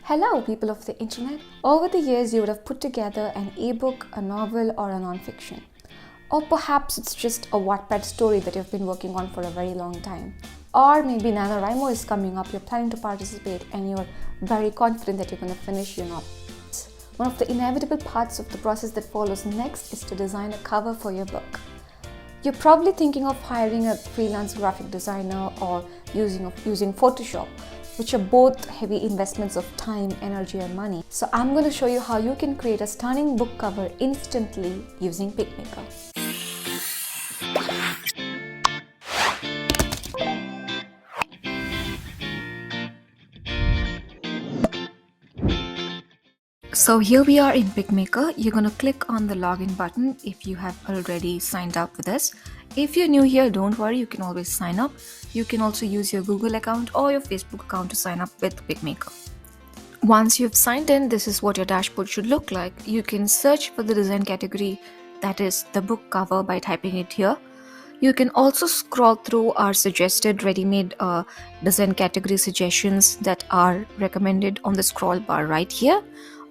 Hello, people of the internet. Over the years, you would have put together an ebook, a novel, or a non-fiction. Or perhaps it's just a Wattpad story that you've been working on for a very long time. Or maybe NaNoWriMo is coming up, you're planning to participate, and you're very confident that you're going to finish your novel. One of the inevitable parts of the process that follows next is to design a cover for your book. You're probably thinking of hiring a freelance graphic designer or using Photoshop, which are both heavy investments of time, energy, and money. So I'm going to show you how you can create a stunning book cover instantly using Picmaker. So here we are in Picmaker. You're going to click on the login button if you have already signed up with us. If you're new here, don't worry, you can always sign up. You can also use your Google account or your Facebook account to sign up with Picmaker. Once you've signed in, this is what your dashboard should look like. You can search for the design category, that is the book cover, by typing it here. You can also scroll through our suggested ready-made design category suggestions that are recommended on the scroll bar right here.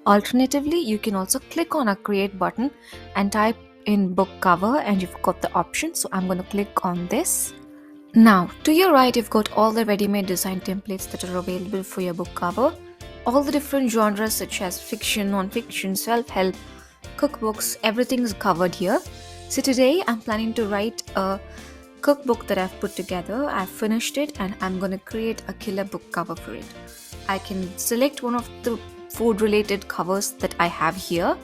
Alternatively, you can also click on a create button and type in book cover and you've got the option. So I'm going to click on this. Now, to your right, you've got all the ready-made design templates that are available for your book cover. All the different genres such as fiction, non-fiction, self-help, cookbooks, everything is covered here. So today I'm planning to write a cookbook that I've put together. I've finished it and I'm going to create a killer book cover for it. I can select one of the food related covers that I have here,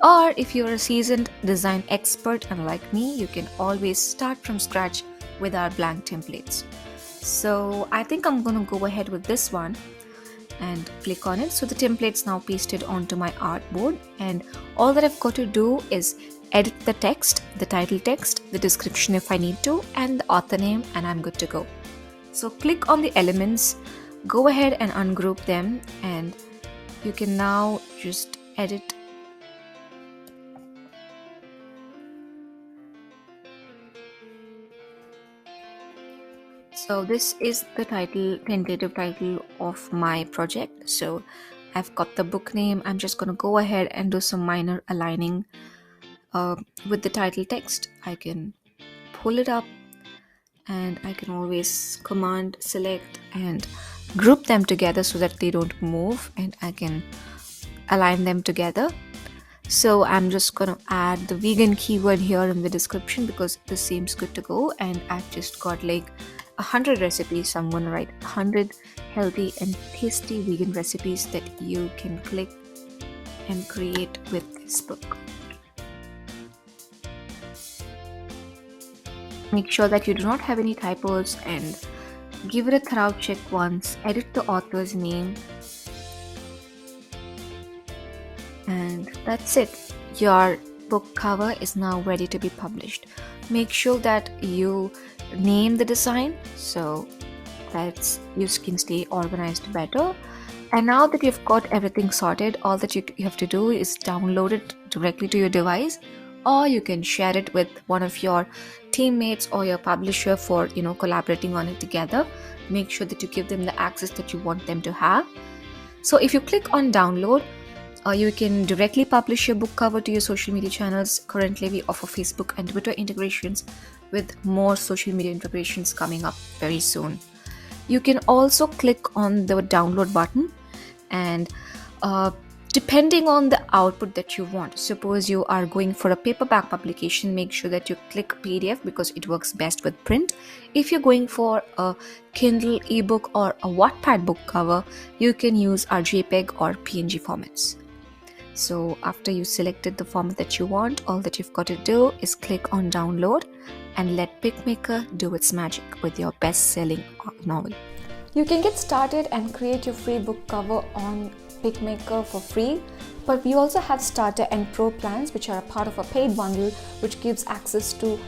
or if you're a seasoned design expert and like me, you can always start from scratch with our blank templates. So I think I'm going to go ahead with this one and click on it. So the template's now pasted onto my artboard, and all that I've got to do is edit the text, the title text, the description if I need to, and the author name, and I'm good to go. So click on the elements, go ahead and ungroup them, and you can now just edit. So this is the tentative title of my project. So I've got the book name. I'm just going to go ahead and do some minor aligning with the title text. I can pull it up and I can always command select and group them together so that they don't move, and I can align them together. So I'm just going to add the vegan keyword here in the description because this seems good to go, and I've just got like 100 recipes. So I'm going to write 100 healthy and tasty vegan recipes that you can click and create with this book. Make sure that you do not have any typos and give it a thorough check once. Edit the author's name. And that's it. Your book cover is now ready to be published. Make sure that you name the design so that you can stay organized better. And now that you've got everything sorted, all that you have to do is download it directly to your device, or you can share it with one of your teammates or your publisher for collaborating on it together. Make sure that you give them the access that you want them to have. So if you click on download, you can directly publish your book cover to your social media channels. Currently, we offer Facebook and Twitter integrations, with more social media integrations coming up very soon. You can also click on the download button, and depending on the output that you want, suppose you are going for a paperback publication, make sure that you click PDF because it works best with print. If you're going for a Kindle ebook or a Wattpad book cover, you can use our JPEG or PNG formats. So after you selected the format that you want, all that you've got to do is click on download and let Picmaker do its magic with your best-selling novel. You can get started and create your free book cover on Picmaker for free, but we also have starter and pro plans which are a part of a paid bundle, which gives access to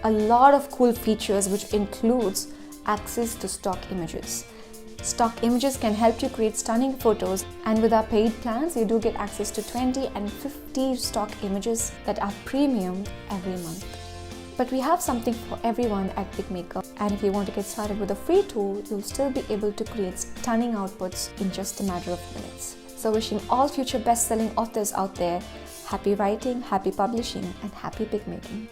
a lot of cool features, which includes access to stock images. Stock images can help you create stunning photos, and with our paid plans you do get access to 20 and 50 stock images that are premium every month. But we have something for everyone at Picmaker, and if you want to get started with a free tool, you'll still be able to create stunning outputs in just a matter of minutes. So wishing all future best-selling authors out there happy writing, happy publishing, and happy pick making.